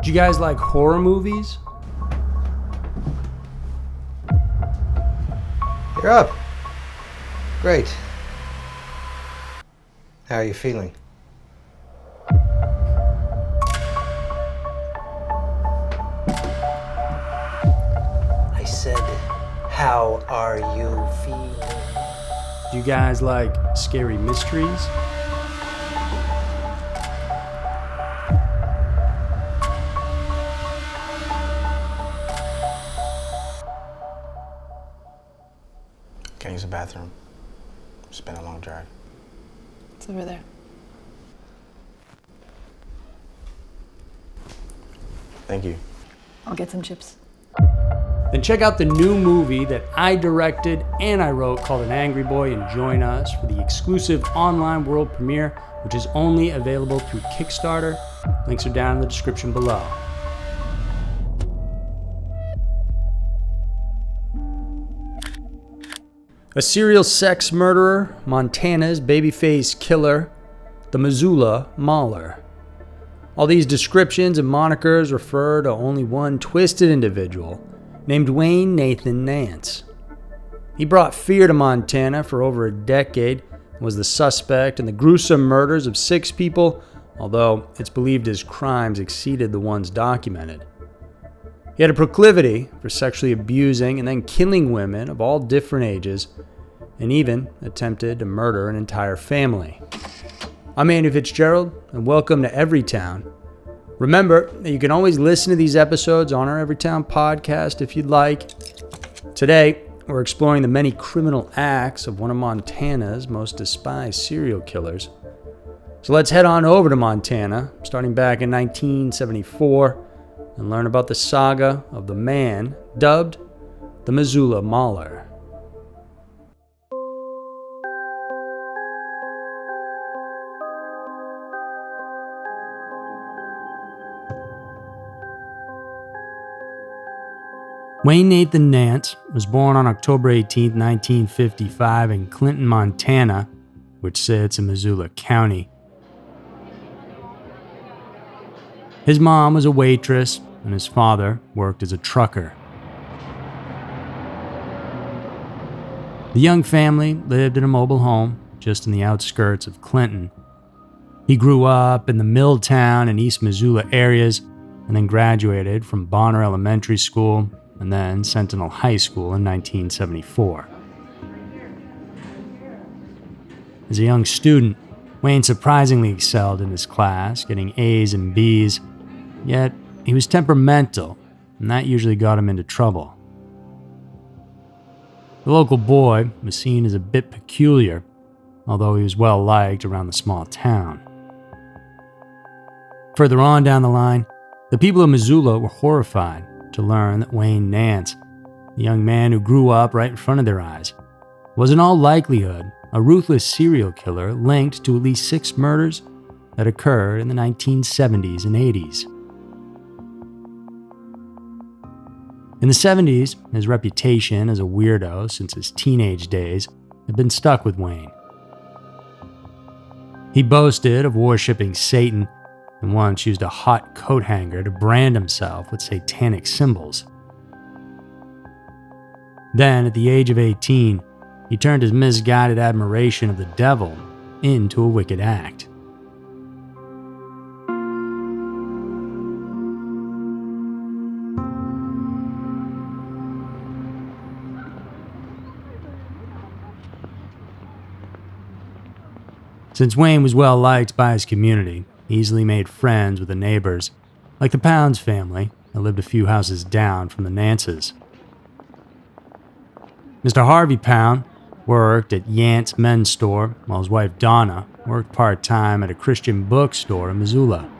Do you guys like horror movies? You're up. Great. How are you feeling? I said, how are you feeling? Do you guys like scary mysteries? Can I use the bathroom? It's been a long drive. It's over there. Thank you. I'll get some chips. Then check out the new movie that I directed and I wrote called An Angry Boy and join us for the exclusive online world premiere, which is only available through Kickstarter. Links are down in the description below. A serial sex murderer, Montana's babyface killer, the Missoula Mauler. All these descriptions and monikers refer to only one twisted individual named Wayne Nathan Nance. He brought fear to Montana for over a decade and was the suspect in the gruesome murders of 6 people, although it's believed his crimes exceeded the ones documented. He had a proclivity for sexually abusing and then killing women of all different ages, and even attempted to murder an entire family. I'm Andy Fitzgerald, and welcome to Everytown. Remember that you can always listen to these episodes on our Everytown podcast if you'd like. Today, we're exploring the many criminal acts of one of Montana's most despised serial killers. So let's head on over to Montana, starting back in 1974, and learn about the saga of the man dubbed the Missoula Mauler. Wayne Nathan Nance was born on October 18, 1955 in Clinton, Montana, which sits in Missoula County. His mom was a waitress, and his father worked as a trucker. The young family lived in a mobile home just in the outskirts of Clinton. He grew up in the Milltown and East Missoula areas and then graduated from Bonner Elementary School and then Sentinel High School in 1974. As a young student, Wayne surprisingly excelled in his class, getting A's and B's, yet he was temperamental, and that usually got him into trouble. The local boy was seen as a bit peculiar, although he was well liked around the small town. Further on down the line, the people of Missoula were horrified to learn that Wayne Nance, the young man who grew up right in front of their eyes, was in all likelihood a ruthless serial killer linked to at least 6 murders that occurred in the 1970s and 80s. In the 70s, his reputation as a weirdo since his teenage days had been stuck with Wayne. He boasted of worshipping Satan and once used a hot coat hanger to brand himself with satanic symbols. Then, at the age of 18, he turned his misguided admiration of the devil into a wicked act. Since Wayne was well liked by his community, he easily made friends with the neighbors, like the Pounds family that lived a few houses down from the Nances. Mr. Harvey Pound worked at Yant's men's store, while his wife Donna worked part-time at a Christian bookstore in Missoula.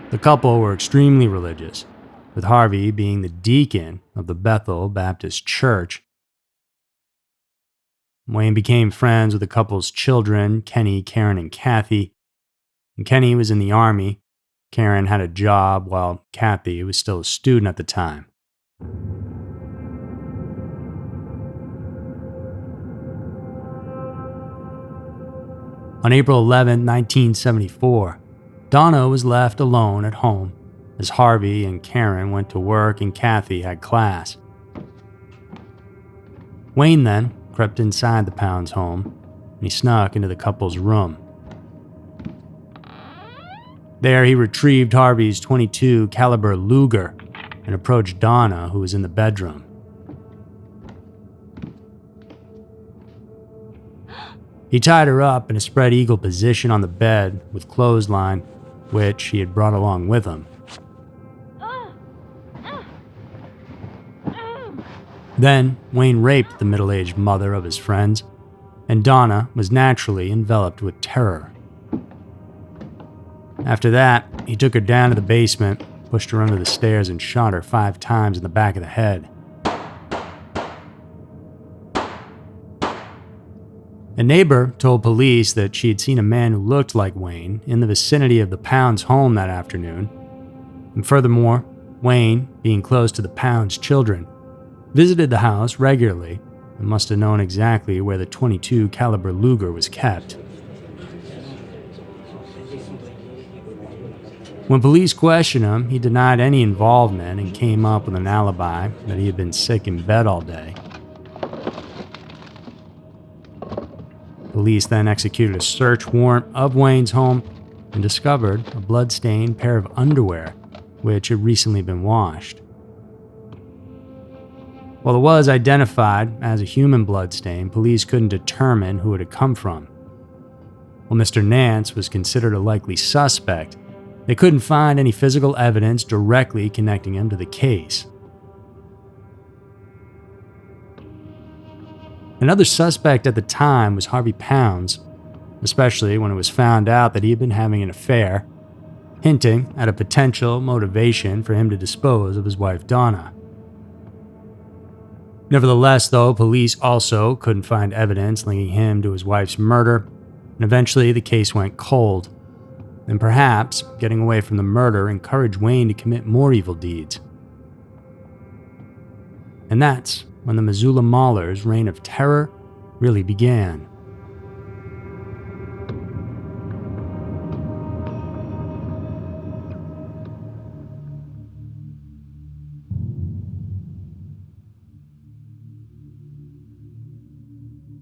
The couple were extremely religious, with Harvey being the deacon of the Bethel Baptist Church. Wayne became friends with the couple's children, Kenny, Karen, and Kathy. And Kenny was in the Army. Karen had a job, while Kathy was still a student at the time. On April 11, 1974, Donna was left alone at home as Harvey and Karen went to work and Kathy had class. Wayne then crept inside the Pounds home and he snuck into the couple's room. There he retrieved Harvey's .22 caliber Luger and approached Donna, who was in the bedroom. He tied her up in a spread eagle position on the bed with clothesline, which he had brought along with him. Then Wayne raped the middle-aged mother of his friends, and Donna was naturally enveloped with terror. After that, he took her down to the basement, pushed her under the stairs, and shot her 5 times in the back of the head. A neighbor told police that she had seen a man who looked like Wayne in the vicinity of the Pounds home that afternoon. And furthermore, Wayne, being close to the Pounds children, visited the house regularly and must have known exactly where the .22 caliber Luger was kept. When police questioned him, he denied any involvement and came up with an alibi that he had been sick in bed all day. Police then executed a search warrant of Wayne's home and discovered a blood-stained pair of underwear, which had recently been washed. While it was identified as a human bloodstain, police couldn't determine who it had come from. While Mr. Nance was considered a likely suspect, they couldn't find any physical evidence directly connecting him to the case. Another suspect at the time was Harvey Pounds, especially when it was found out that he had been having an affair, hinting at a potential motivation for him to dispose of his wife Donna. Nevertheless, though, police also couldn't find evidence linking him to his wife's murder, and eventually the case went cold. And perhaps getting away from the murder encouraged Wayne to commit more evil deeds. And that's when the Missoula Maulers' reign of terror really began.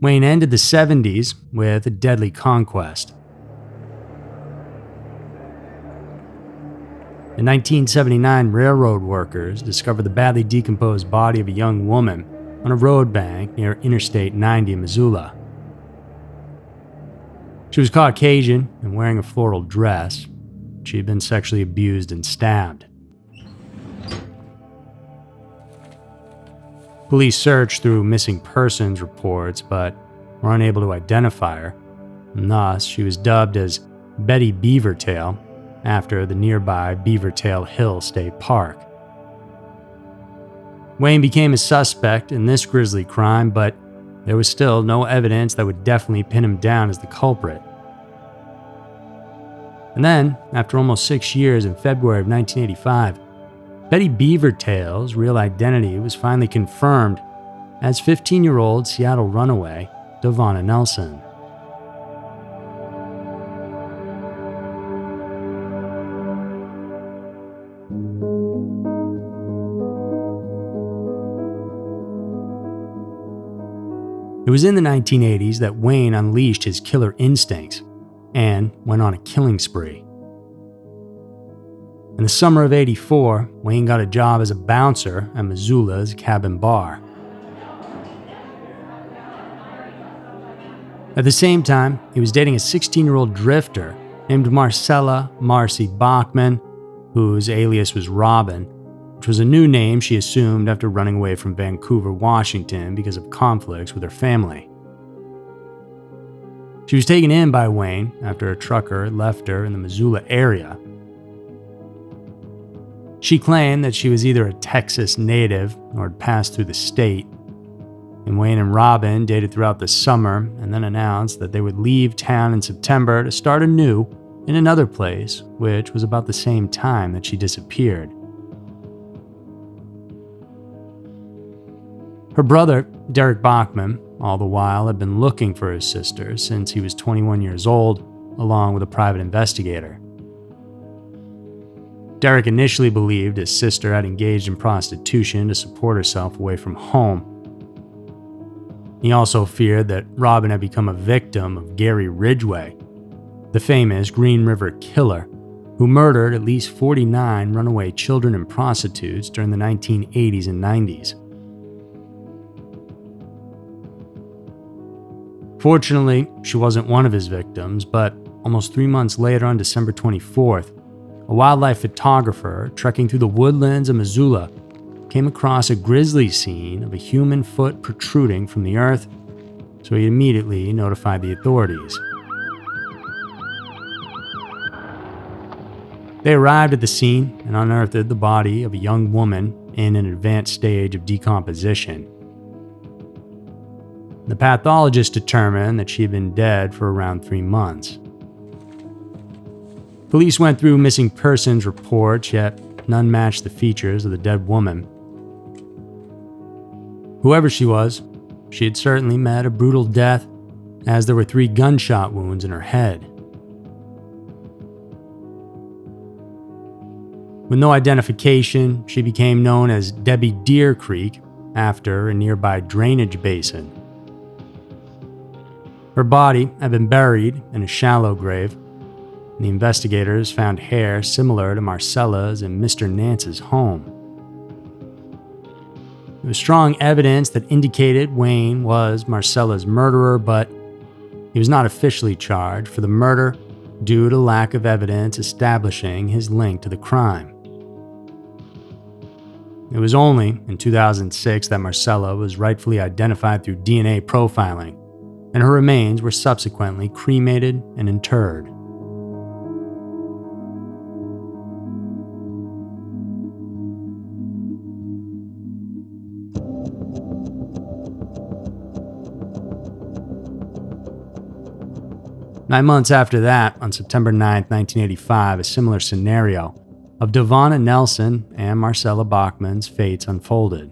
Wayne ended the 70s with a deadly conquest. In 1979, railroad workers discovered the badly decomposed body of a young woman on a road bank near Interstate 90 in Missoula. She was Caucasian and wearing a floral dress. She had been sexually abused and stabbed. Police searched through missing persons reports, but were unable to identify her, and thus she was dubbed as Betty Beavertail after the nearby Beavertail Hill State Park. Wayne became a suspect in this grisly crime, but there was still no evidence that would definitely pin him down as the culprit. And then, after almost 6 years in February of 1985, Betty Beavertail's real identity was finally confirmed as 15-year-old Seattle runaway Devonna Nelson. It was in the 1980s that Wayne unleashed his killer instincts and went on a killing spree. In the summer of '84, Wayne got a job as a bouncer at Missoula's Cabin Bar. At the same time, he was dating a 16-year-old drifter named Marcella Marcy Bachman, whose alias was Robin, which was a new name she assumed after running away from Vancouver, Washington because of conflicts with her family. She was taken in by Wayne after a trucker left her in the Missoula area. She claimed that she was either a Texas native or had passed through the state, and Wayne and Robin dated throughout the summer and then announced that they would leave town in September to start anew in another place, which was about the same time that she disappeared. Her brother, Derek Bachman, all the while had been looking for his sister since he was 21 years old, along with a private investigator. Derek initially believed his sister had engaged in prostitution to support herself away from home. He also feared that Robin had become a victim of Gary Ridgway, the famous Green River Killer, who murdered at least 49 runaway children and prostitutes during the 1980s and 90s. Fortunately, she wasn't one of his victims, but almost 3 months later, on December 24th, a wildlife photographer trekking through the woodlands of Missoula came across a grisly scene of a human foot protruding from the earth, so he immediately notified the authorities. They arrived at the scene and unearthed the body of a young woman in an advanced stage of decomposition. The pathologist determined that she had been dead for around 3 months. Police went through missing persons reports, yet none matched the features of the dead woman. Whoever she was, she had certainly met a brutal death, as there were 3 gunshot wounds in her head. With no identification, she became known as Debbie Deer Creek after a nearby drainage basin. Her body had been buried in a shallow grave. The investigators found hair similar to Marcella's in Mr. Nance's home. There was strong evidence that indicated Wayne was Marcella's murderer, but he was not officially charged for the murder due to lack of evidence establishing his link to the crime. It was only in 2006 that Marcella was rightfully identified through DNA profiling, and her remains were subsequently cremated and interred. Nine months after that, on September 9, 1985, a similar scenario of Devonna Nelson and Marcella Bachman's fates unfolded.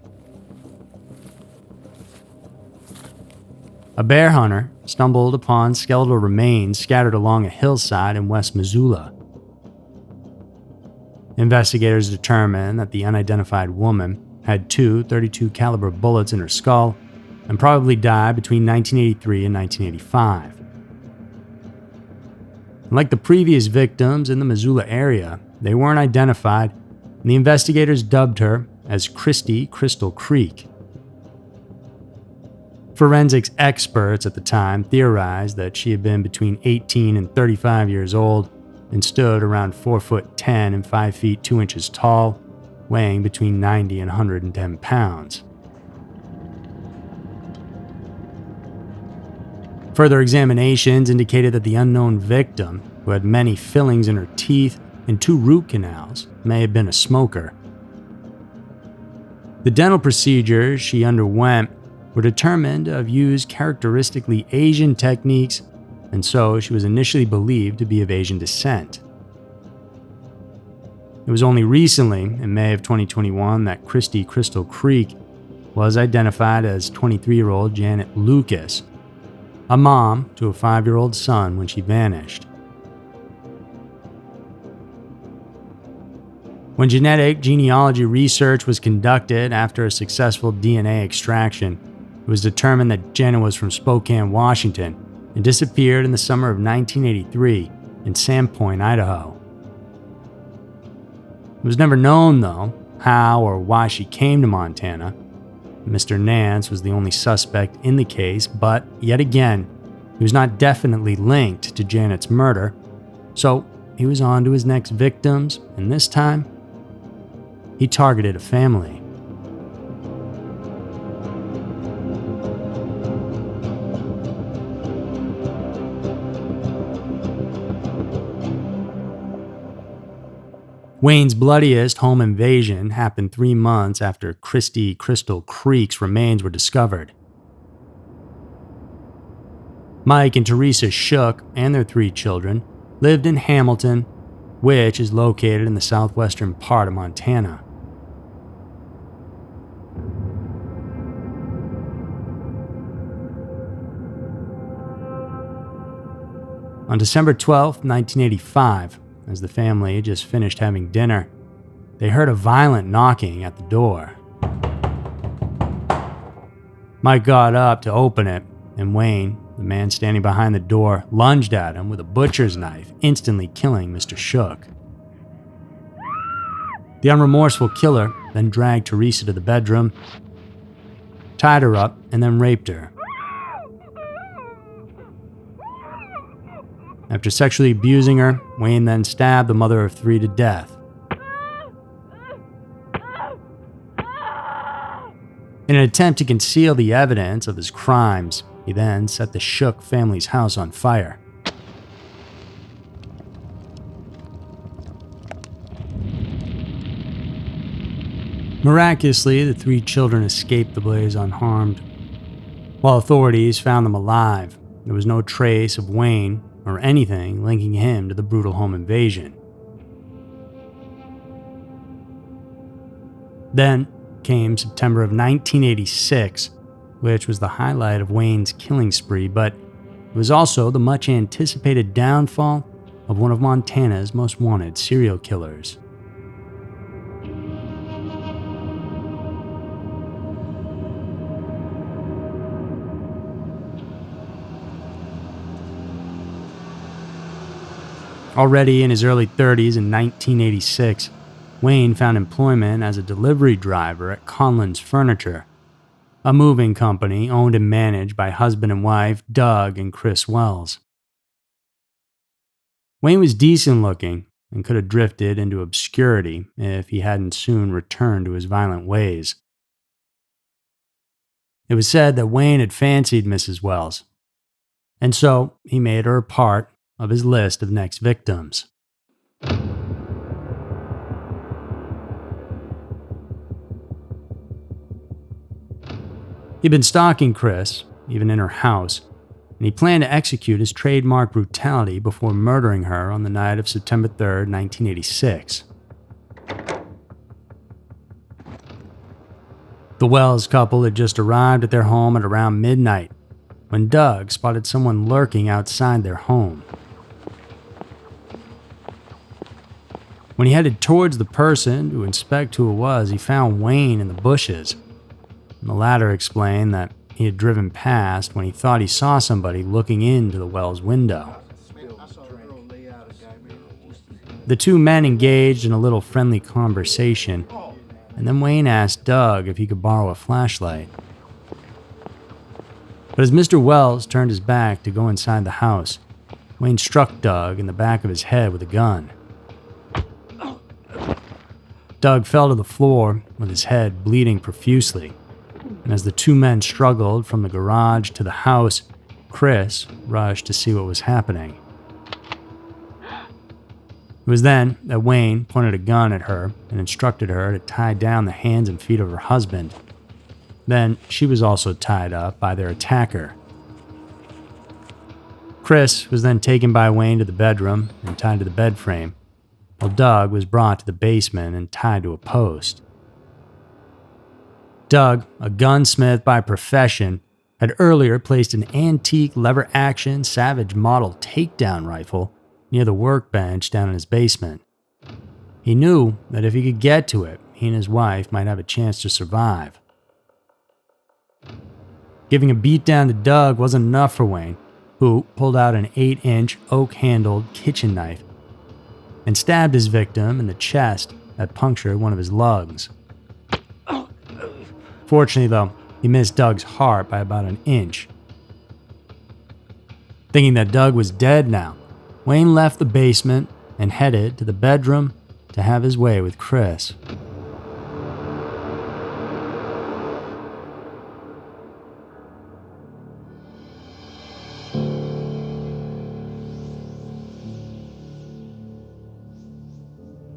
A bear hunter stumbled upon skeletal remains scattered along a hillside in West Missoula. Investigators determined that the unidentified woman had 2 .32 caliber bullets in her skull and probably died between 1983 and 1985. Like the previous victims in the Missoula area, they weren't identified, and the investigators dubbed her as Christy Crystal Creek. Forensics experts at the time theorized that she had been between 18 and 35 years old and stood around 4'10" and 5 feet 2 inches tall, weighing between 90 and 110 pounds. Further examinations indicated that the unknown victim, who had many fillings in her teeth and 2 root canals, may have been a smoker. The dental procedures she underwent were determined to have used characteristically Asian techniques, and so she was initially believed to be of Asian descent. It was only recently, in May of 2021, that Christy Crystal Creek was identified as 23-year-old Janet Lucas, a mom to a 5-year-old son when she vanished. When genetic genealogy research was conducted after a successful DNA extraction, it was determined that Janet was from Spokane, Washington, and disappeared in the summer of 1983 in Sandpoint, Idaho. It was never known, though, how or why she came to Montana. Mr. Nance was the only suspect in the case, but yet again, he was not definitely linked to Janet's murder, so he was on to his next victims, and this time, he targeted a family. Wayne's bloodiest home invasion happened 3 months after Christy Crystal Creek's remains were discovered. Mike and Teresa Shook and their 3 children lived in Hamilton, which is located in the southwestern part of Montana. On December 12, 1985, as the family had just finished having dinner, they heard a violent knocking at the door. Mike got up to open it, and Wayne, the man standing behind the door, lunged at him with a butcher's knife, instantly killing Mr. Shook. The unremorseful killer then dragged Teresa to the bedroom, tied her up, and then raped her. After sexually abusing her, Wayne then stabbed the mother of 3 to death. In an attempt to conceal the evidence of his crimes, he then set the Shook family's house on fire. Miraculously, the 3 children escaped the blaze unharmed. While authorities found them alive, there was no trace of Wayne or anything linking him to the brutal home invasion. Then came September of 1986, which was the highlight of Wayne's killing spree, but it was also the much anticipated downfall of one of Montana's most wanted serial killers. Already in his early 30s in 1986, Wayne found employment as a delivery driver at Conlon's Furniture, a moving company owned and managed by husband and wife Doug and Chris Wells. Wayne was decent looking and could have drifted into obscurity if he hadn't soon returned to his violent ways. It was said that Wayne had fancied Mrs. Wells, and so he made her a part of his list of next victims. He'd been stalking Chris, even in her house, and he planned to execute his trademark brutality before murdering her on the night of September 3rd, 1986. The Wells couple had just arrived at their home at around midnight when Doug spotted someone lurking outside their home. When he headed towards the person to inspect who it was, he found Wayne in the bushes. And the latter explained that he had driven past when he thought he saw somebody looking into the Wells window. The 2 men engaged in a little friendly conversation, and then Wayne asked Doug if he could borrow a flashlight. But as Mr. Wells turned his back to go inside the house, Wayne struck Doug in the back of his head with a gun. Doug fell to the floor with his head bleeding profusely, and as the 2 men struggled from the garage to the house, Chris rushed to see what was happening. It was then that Wayne pointed a gun at her and instructed her to tie down the hands and feet of her husband. Then she was also tied up by their attacker. Chris was then taken by Wayne to the bedroom and tied to the bed frame, while Doug was brought to the basement and tied to a post. Doug, a gunsmith by profession, had earlier placed an antique lever-action Savage model takedown rifle near the workbench down in his basement. He knew that if he could get to it, he and his wife might have a chance to survive. Giving a beatdown to Doug wasn't enough for Wayne, who pulled out an 8-inch oak-handled kitchen knife and stabbed his victim in the chest that punctured one of his lungs. Fortunately, though, he missed Doug's heart by about an inch. Thinking that Doug was dead now, Wayne left the basement and headed to the bedroom to have his way with Chris.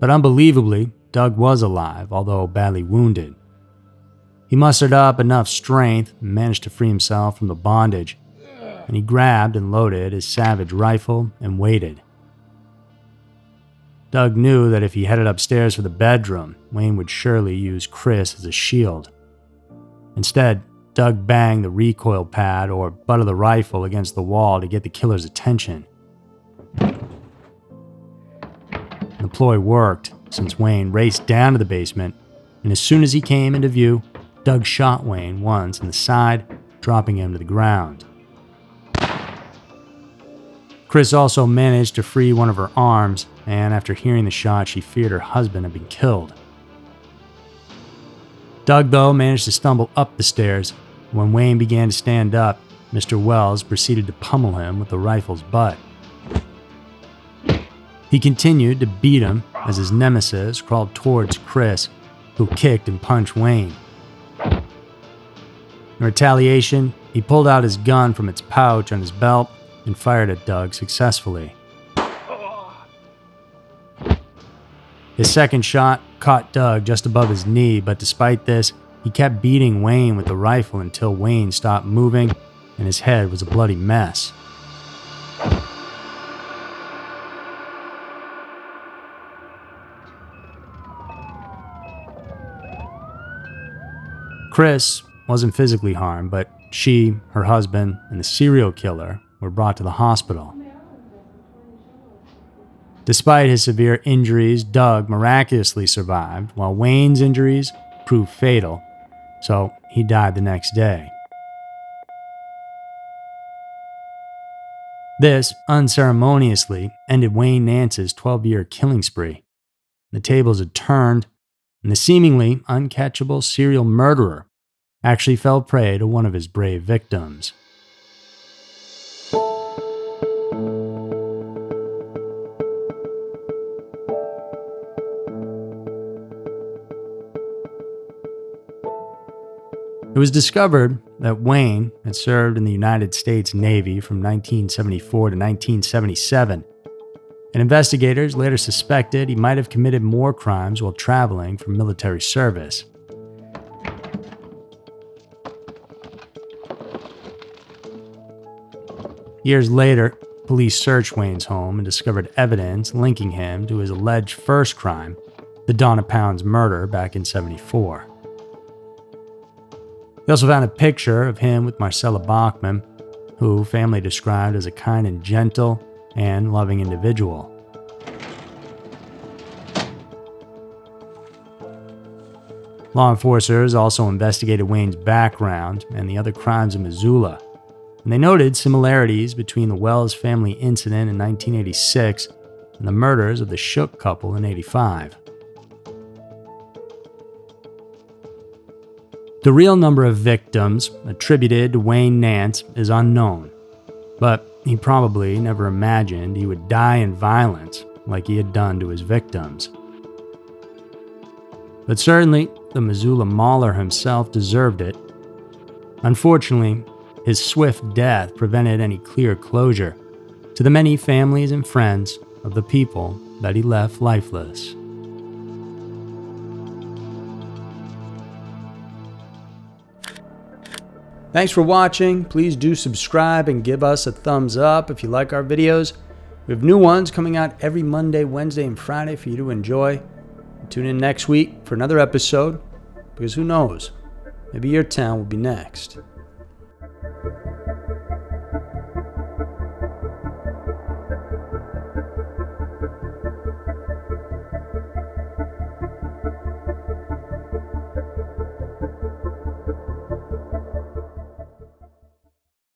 But unbelievably, Doug was alive, although badly wounded. He mustered up enough strength and managed to free himself from the bondage, and he grabbed and loaded his Savage rifle and waited. Doug knew that if he headed upstairs for the bedroom, Wayne would surely use Chris as a shield. Instead, Doug banged the recoil pad or butt of the rifle against the wall to get the killer's attention. The ploy worked. since Wayne raced down to the basement, and as soon as he came into view, Doug shot Wayne once in the side, dropping him to the ground. Chris also managed to free one of her arms, and after hearing the shot, she feared her husband had been killed. Doug, though, managed to stumble up the stairs. When Wayne began to stand up, Mr. Wells proceeded to pummel him with the rifle's butt. He continued to beat him as his nemesis crawled towards Chris, who kicked and punched Wayne. In retaliation, he pulled out his gun from its pouch on his belt and fired at Doug successfully. His second shot caught Doug just above his knee, but despite this, he kept beating Wayne with the rifle until Wayne stopped moving and his head was a bloody mess. Chris wasn't physically harmed, but she, her husband, and the serial killer were brought to the hospital. Despite his severe injuries, Doug miraculously survived, while Wayne's injuries proved fatal, so he died the next day. This unceremoniously ended Wayne Nance's 12-year killing spree. The tables had turned, and the seemingly uncatchable serial murderer actually fell prey to one of his brave victims. It was discovered that Wayne had served in the United States Navy from 1974 to 1977, and investigators later suspected he might have committed more crimes while traveling for military service. Years later, police searched Wayne's home and discovered evidence linking him to his alleged first crime, the Donna Pounds murder back in '74. They also found a picture of him with Marcella Bachman, who family described as a kind and gentle and loving individual. Law enforcers also investigated Wayne's background and the other crimes in Missoula, and they noted similarities between the Wells family incident in 1986 and the murders of the Shook couple in '85. The real number of victims attributed to Wayne Nance is unknown, but he probably never imagined he would die in violence like he had done to his victims. But certainly, the Missoula Mauler himself deserved it. Unfortunately, his swift death prevented any clear closure to the many families and friends of the people that he left lifeless. Thanks for watching. Please do subscribe and give us a thumbs up if you like our videos. We have new ones coming out every Monday, Wednesday, and Friday for you to enjoy. Tune in next week for another episode, because who knows, maybe your town will be next.